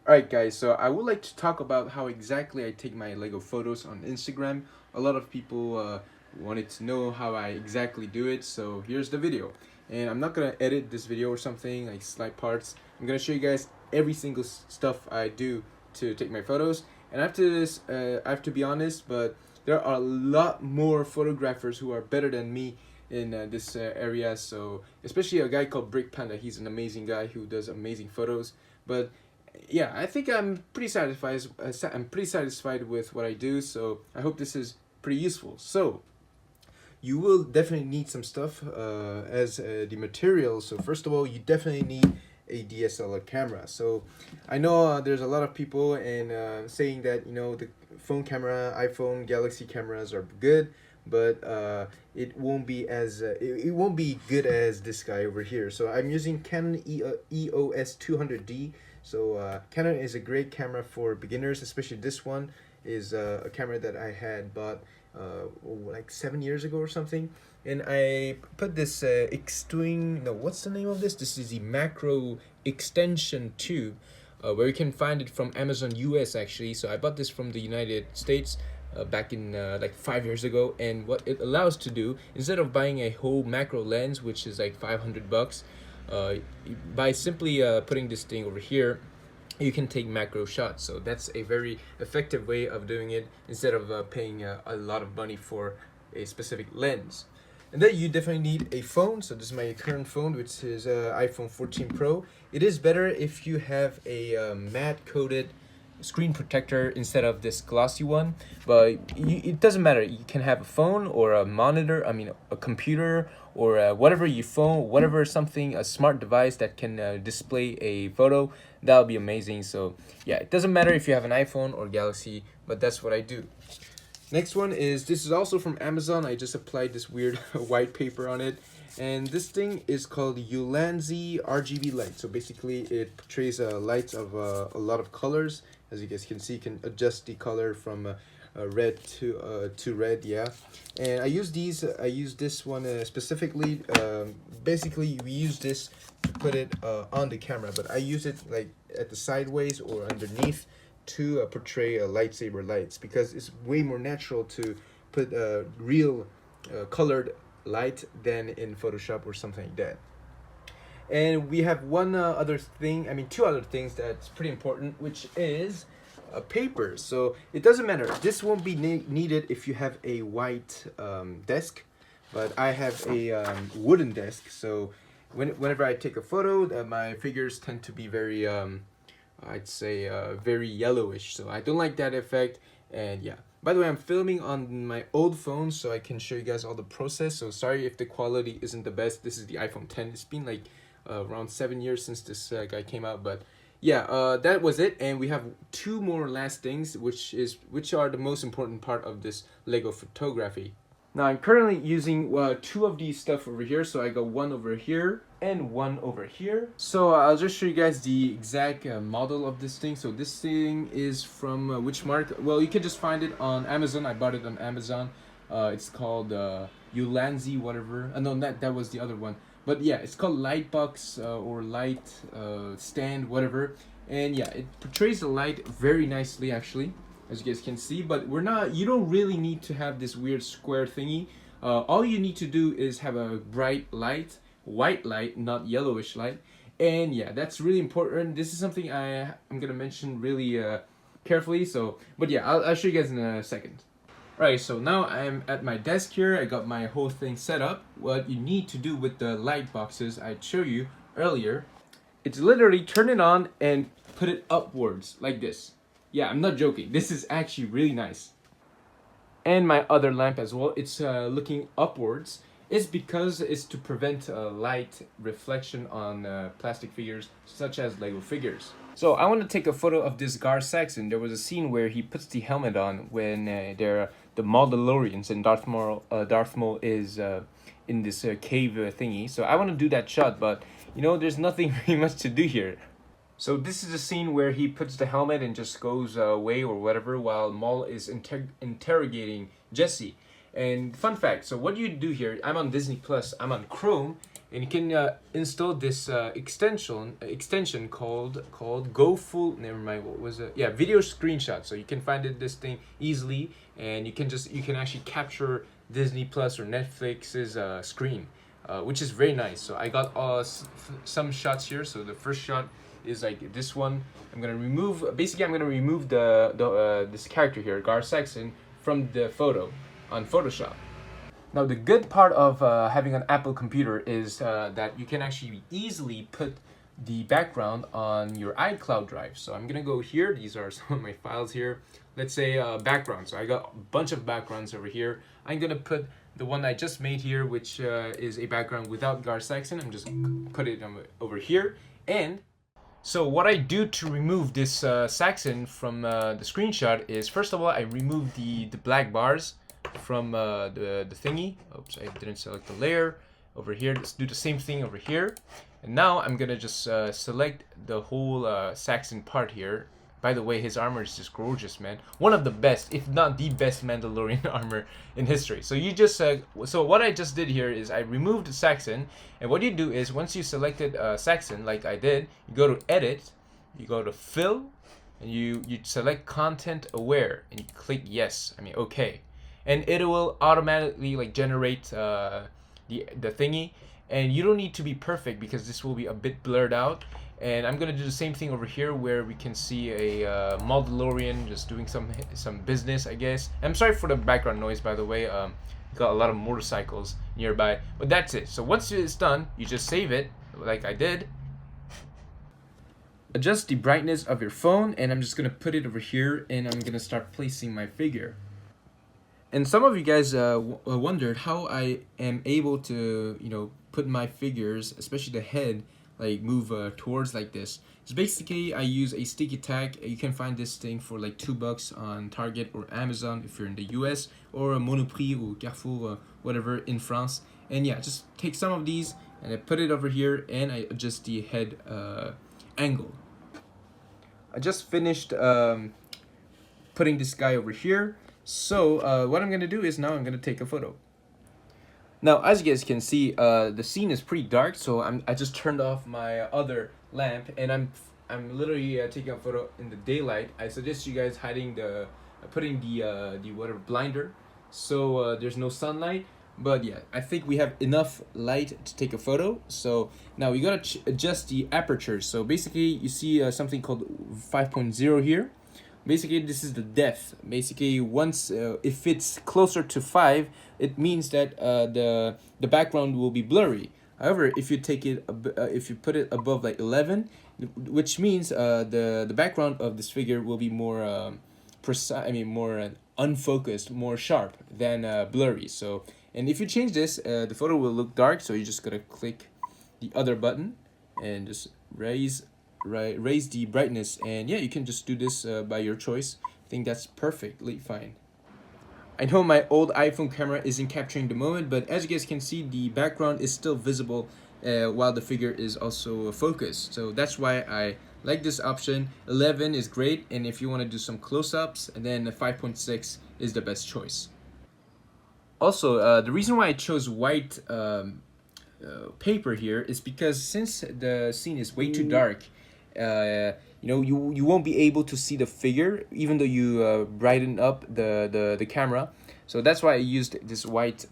Alright guys, so I would like to talk about how exactly I take my Lego photos on Instagram. A lot of people wanted to know how I exactly do it, so here's the video. And I'm not gonna edit this video or something, like slide parts. I'm gonna show you guys every single stuff I do to take my photos. And after this, I have to be honest, but there are a lot more photographers who are better than me in this area. So especially a guy called Brick Panda, he's an amazing guy who does amazing photos. But yeah, I think I'm pretty satisfied. I'm pretty satisfied with what I do, so I hope this is pretty useful. So you will definitely need some stuff as the material. So first of all, you definitely need a DSLR camera. So I know there's a lot of people and saying that the phone camera, iPhone, Galaxy cameras are good, but it won't be as it won't be good as this guy over here. So I'm using Canon EOS 200D. So Canon is a great camera for beginners, especially this one is a camera that I had bought like 7 years ago or something. And I put this what's the name of this? This is the macro extension tube, where you can find it from Amazon US actually. So I bought this from the United States back in like 5 years ago. And what it allows to do, instead of buying a whole macro lens, which is like $500, by simply putting this thing over here, you can take macro shots. So that's a very effective way of doing it instead of paying a lot of money for a specific lens. And then you definitely need a phone. So this is my current phone, which is iPhone 14 Pro. It is better if you have a matte coated screen protector instead of this glossy one, but it doesn't matter. You can have a phone or a monitor, a computer, or whatever you phone, whatever something, a smart device that can display a photo. That'll be amazing. So yeah, it doesn't matter if you have an iPhone or Galaxy, but that's what I do. Next one is, this is also from Amazon. I just applied this weird white paper on it, and this thing is called Ulanzi RGB light. So basically it portrays lights of a lot of colors. As you guys can see, you can adjust the color from red to red, yeah. And I use this one specifically. Basically we use this to put it on the camera, but I use it like at the sideways or underneath to portray lightsaber lights, because it's way more natural to put real colored light than in Photoshop or something like that. And we have two other things that's pretty important, which is paper. So it doesn't matter, this won't be needed if you have a white desk, but I have a wooden desk. So whenever I take a photo, my figures tend to be very I'd say very yellowish, so I don't like that effect. And yeah, by the way, I'm filming on my old phone so I can show you guys all the process. So sorry if the quality isn't the best. This is the iPhone 10. It's been like around 7 years since this guy came out, but yeah, that was it. And we have two more last things, which are the most important part of this Lego photography. Now I'm currently using two of these stuff over here. So I got one over here and one over here. So I'll just show you guys the exact model of this thing. So this thing is from which mark? Well, you can just find it on Amazon. I bought it on Amazon. It's called Ulanzi whatever. No, that was the other one. But yeah, it's called Lightbox or Light Stand, whatever. And yeah, it portrays the light very nicely actually, as you guys can see. But you don't really need to have this weird square thingy. All you need to do is have a bright light, white light, not yellowish light. And yeah, that's really important. This is something I'm gonna mention really carefully. So, but yeah, I'll show you guys in a second. Right, so now I'm at my desk here. I got my whole thing set up. What you need to do with the light boxes I showed you earlier, it's literally turn it on and put it upwards like this. Yeah, I'm not joking. This is actually really nice. And my other lamp as well, it's looking upwards. It's because it's to prevent light reflection on plastic figures such as Lego figures. So I want to take a photo of this Gar Saxon. There was a scene where he puts the helmet on when they're the Mandalorians and Darth Maul is in this cave thingy. So I want to do that shot, but there's nothing really much to do here. So this is a scene where he puts the helmet and just goes away or whatever while Maul is interrogating Jesse. And fun fact, so what you do here, I'm on Disney Plus, I'm on Chrome, and you can install this extension called Go Full. Never mind, what was it? Yeah, video screenshot. So you can find this thing easily, and you can actually capture Disney Plus or Netflix's screen, which is very nice. So I got some shots here. So the first shot is like this one. I'm gonna remove the this character here, Gar Saxon, from the photo on Photoshop. Now the good part of having an Apple computer is that you can actually easily put the background on your iCloud drive. So I'm gonna go here. These are some of my files here. Let's say background. So I got a bunch of backgrounds over here. I'm gonna put the one I just made here, which is a background without Gar Saxon. I'm just put it over here. And so what I do to remove this Saxon from the screenshot is, first of all, I remove the black bars from the thingy. Oops, I didn't select the layer. Over here, let's do the same thing over here. And now I'm gonna just select the whole Saxon part here. By the way, his armor is just gorgeous, man. One of the best, if not the best Mandalorian armor in history. So you just so what I just did here is I removed the Saxon, and what you do is once you selected Saxon, like I did, you go to Edit, you go to Fill, and you select Content Aware, and you click Yes. I mean OK, and it will automatically like generate the thingy, and you don't need to be perfect because this will be a bit blurred out. And I'm gonna do the same thing over here where we can see a Mandalorian just doing some business, I guess. I'm sorry for the background noise, by the way. Got a lot of motorcycles nearby, but that's it. So once it's done, you just save it like I did. Adjust the brightness of your phone, and I'm just gonna put it over here, and I'm gonna start placing my figure. And some of you guys wondered how I am able to, put my figures, especially the head, like move towards like this. So basically I use a sticky tag. You can find this thing for like $2 on Target or Amazon if you're in the US, or Monoprix or Carrefour, whatever in France. And yeah, just take some of these and I put it over here, and I adjust the head angle. I just finished putting this guy over here. So what I'm gonna do is now I'm gonna take a photo. Now, as you guys can see, the scene is pretty dark, so I just turned off my other lamp, and I'm literally taking a photo in the daylight. I suggest you guys putting the whatever blinder, so there's no sunlight. But yeah, I think we have enough light to take a photo. So now we gotta adjust the aperture. So basically, you see something called 5.0 here. Basically, this is the depth. Basically, once if it's closer to 5, it means that the background will be blurry. However, if you take it if you put it above like 11, which means the background of this figure will be more precise. I mean, more unfocused, more sharp than blurry. So, and if you change this, the photo will look dark. So you just gotta click the other button and just raise the brightness, and yeah, you can just do this by your choice. I think that's perfectly fine. I know my old iPhone camera isn't capturing the moment, but as you guys can see, the background is still visible while the figure is also focused. So that's why I like this option. 11 is great, and if you want to do some close-ups, then 5.6 is the best choice. Also, the reason why I chose white paper here is because since the scene is way too dark, you won't be able to see the figure even though you brighten up the camera. So that's why I used this white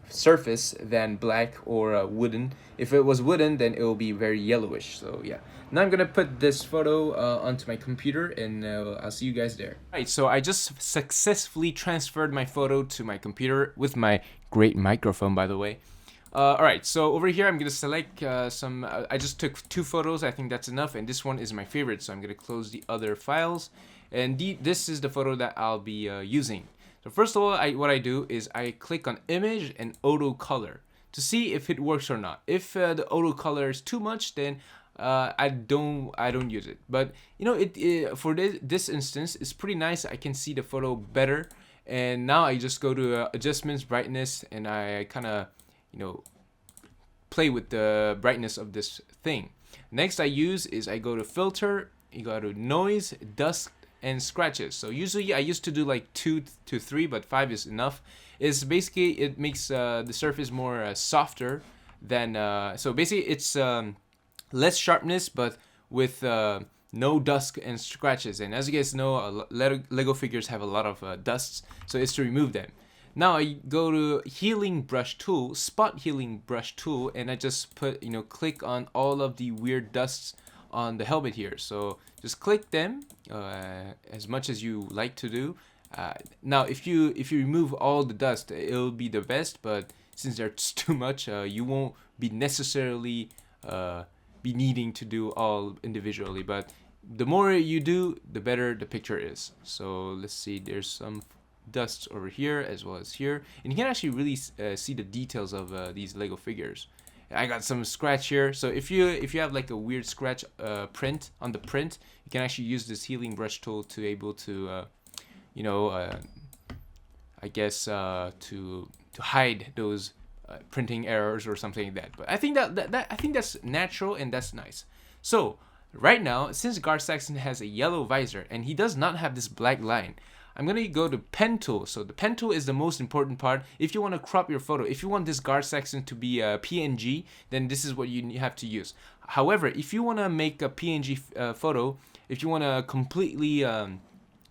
surface than black or wooden. If it was wooden, then it will be very yellowish. So yeah, now I'm gonna put this photo onto my computer, and I'll see you guys there. Alright, so I just successfully transferred my photo to my computer with my great microphone, by the way. Alright, so over here I'm going to select I just took 2 photos. I think that's enough, and this one is my favorite, so I'm going to close the other files, and this is the photo that I'll be using. So first of all, what I do is I click on Image and Auto Color to see if it works or not. If the auto color is too much, then I don't use it. But for this instance, it's pretty nice. I can see the photo better, and now I just go to Adjustments, Brightness, and I kind of play with the brightness of this thing. Next I go to Filter, you go to Noise, Dust, and Scratches. So usually I used to do like 2 to 3, but 5 is enough. It's basically, it makes the surface more softer than so basically it's less sharpness but with no dust and scratches. And as you guys know, Lego figures have a lot of dusts, so it's to remove them. Now I go to healing brush tool, spot healing brush tool, and I just put, click on all of the weird dusts on the helmet here. So just click them as much as you like to do. Now if you remove all the dust, it'll be the best, but since there's too much, you won't be necessarily be needing to do all individually, but the more you do, the better the picture is. So let's see, there's some dusts over here as well as here, and you can actually really see the details of these Lego figures. I got some scratch here, so if you have like a weird scratch print on the print, you can actually use this healing brush tool to able to I guess to hide those printing errors or something like that. But I think that I think that's natural and that's nice. So right now, since Gar Saxon has a yellow visor and he does not have this black line, I'm gonna go to pen tool. So the pen tool is the most important part. If you want to crop your photo, if you want this Gar Saxon to be a PNG, then this is what you have to use. However, if you want to make a PNG photo, if you want to completely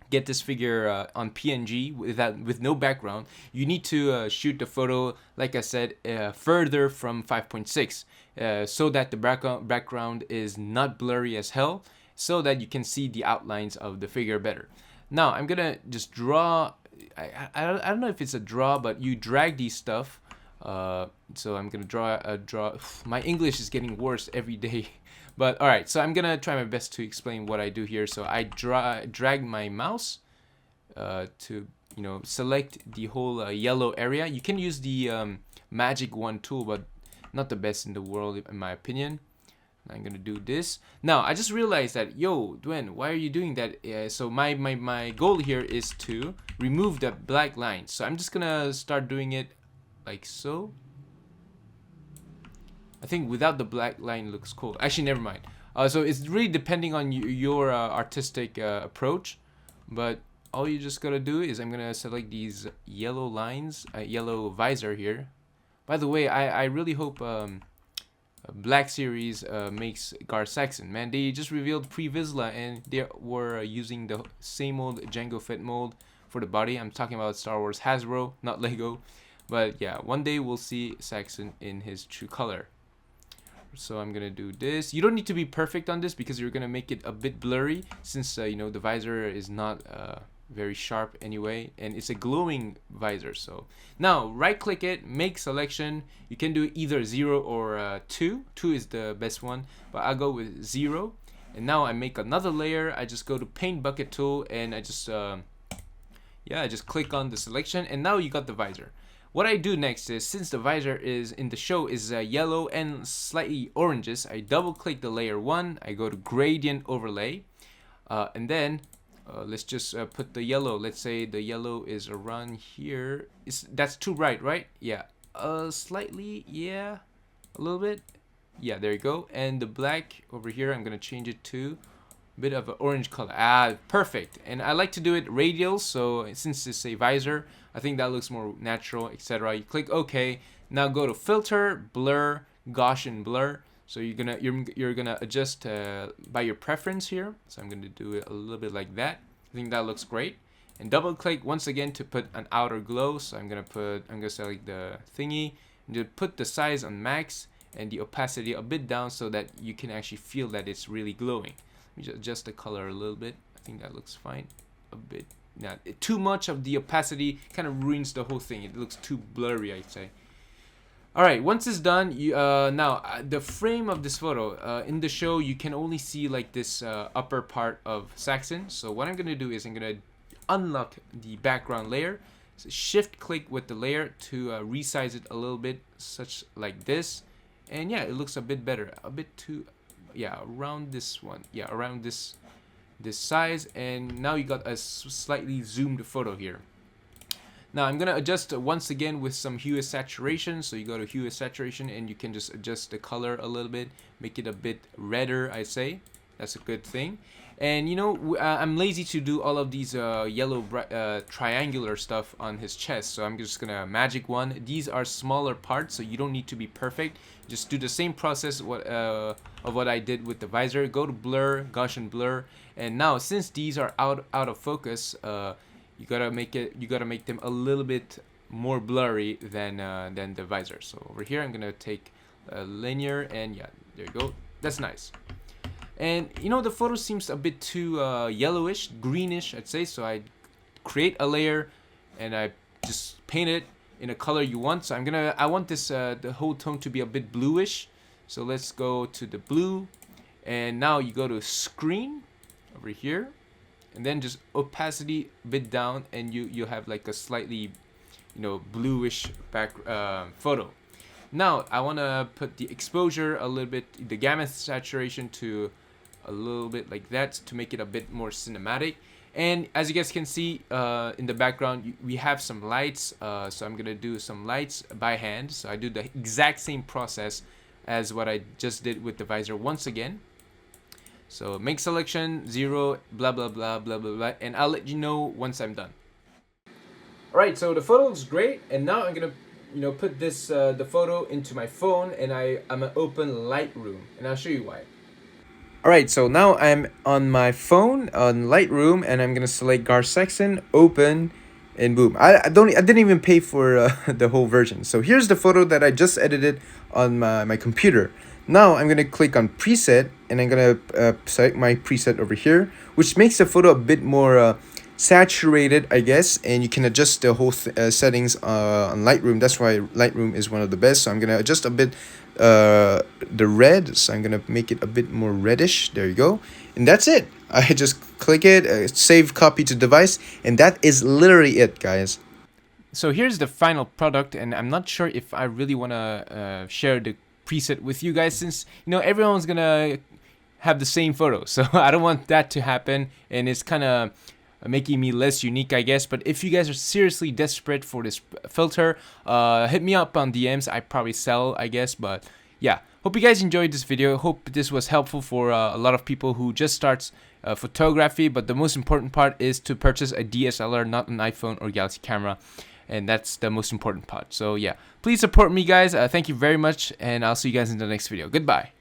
get this figure on PNG with no background, you need to shoot the photo, like I said, further from 5.6 so that the background is not blurry as hell, so that you can see the outlines of the figure better. Now I'm gonna just draw. I don't know if it's a draw, but you drag these stuff. So I'm gonna draw. My English is getting worse every day. But all right, so I'm gonna try my best to explain what I do here. So I drag my mouse to select the whole yellow area. You can use the magic wand tool, but not the best in the world in my opinion. I'm gonna do this. Now I just realized that, yo, Dwayne, why are you doing that? So my goal here is to remove the black line. So I'm just gonna start doing it like so. I think without the black line looks cool. Actually, never mind. So it's really depending on your artistic approach. But all you just gotta do is I'm gonna select these yellow lines, yellow visor here. By the way, I really hope Black Series makes Gar Saxon. Man, they just revealed Pre-Vizsla and they were using the same old Jango Fett mold for the body. I'm talking about Star Wars Hasbro, not Lego. But yeah, one day we'll see Saxon in his true color. So I'm gonna do this. You don't need to be perfect on this because you're gonna make it a bit blurry since the visor is not very sharp anyway, and it's a glowing visor. So now right click it, make selection. You can do either 0 or 2. 2 is the best one, but I'll go with 0. And now I make another layer. I just go to paint bucket tool and I just I just click on the selection, and now you got the visor. What I do next is, since the visor is in the show is yellow and slightly oranges, I double click the layer 1. I go to gradient overlay, and then let's just put the yellow. Let's say the yellow is around here. That's too bright, right? Yeah. Slightly, yeah. A little bit. Yeah, there you go. And the black over here, I'm gonna change it to a bit of an orange color. Ah, perfect. And I like to do it radial, so since it's a visor, I think that looks more natural, etc. You click OK. Now go to filter, blur, Gaussian blur. So you're gonna adjust by your preference here. So I'm gonna do it a little bit like that. I think that looks great. And double click once again to put an outer glow. So I'm gonna select the thingy and just put the size on max and the opacity a bit down so that you can actually feel that it's really glowing. Let me just adjust the color a little bit. I think that looks fine. A bit. Now, too much of the opacity kind of ruins the whole thing. It looks too blurry, I'd say. Alright, once it's done, now the frame of this photo, in the show you can only see like this upper part of Saxon. So what I'm going to do is I'm going to unlock the background layer. So shift click with the layer to resize it a little bit, such like this. And yeah, it looks a bit better. A bit too, yeah, around this one. Yeah, around this size. And now you got a slightly zoomed photo here. Now I'm gonna adjust once again with some hue saturation. So you go to hue saturation and you can just adjust the color a little bit, make it a bit redder, I say. That's a good thing. And you know, I'm lazy to do all of these yellow triangular stuff on his chest, so I'm just gonna magic one. These are smaller parts, so you don't need to be perfect. Just do the same process of what I did with the visor. Go to blur, Gaussian blur, and now since these are out of focus, you gotta make them a little bit more blurry than the visor. So over here, I'm gonna take linear, and yeah, there you go. That's nice. And you know, the photo seems a bit too yellowish, greenish, I'd say. So I create a layer and I just paint it in a color you want. So I want this the whole tone to be a bit bluish. So let's go to the blue, and now you go to screen over here, and then just opacity a bit down, and you have like a slightly, you know, bluish back photo. Now I want to put the exposure a little bit, the gamma saturation to a little bit like that to make it a bit more cinematic. And as you guys can see in the background, we have some lights, so I'm gonna do some lights by hand. So I do the exact same process as what I just did with the visor once again. So make selection 0, blah blah blah blah blah blah, and I'll let you know once I'm done. Alright, so the photo looks great, and now I'm gonna, you know, put this the photo into my phone, and I'm gonna open Lightroom, and I'll show you why. Alright, so now I'm on my phone on Lightroom, and I'm gonna select Gar Saxon, open, and boom. I didn't even pay for the whole version. So here's the photo that I just edited on my computer. Now I'm gonna click on preset, and I'm gonna select my preset over here, which makes the photo a bit more saturated, I guess, and you can adjust the whole settings on Lightroom. That's why Lightroom is one of the best. So I'm gonna adjust a bit the red, so I'm gonna make it a bit more reddish. There you go, and that's it. I just click it, save copy to device, and that is literally it, guys. So here's the final product, and I'm not sure if I really want to share the preset with you guys, since you know everyone's gonna have the same photo, so I don't want that to happen, and it's kind of making me less unique, I guess. But if you guys are seriously desperate for this filter, hit me up on DMs. I probably sell, I guess. But yeah, hope you guys enjoyed this video. Hope this was helpful for a lot of people who just starts photography. But the most important part is to purchase a DSLR, not an iPhone or Galaxy camera, and that's the most important part. So yeah, please support me, guys. Thank you very much, and I'll see you guys in the next video. Goodbye.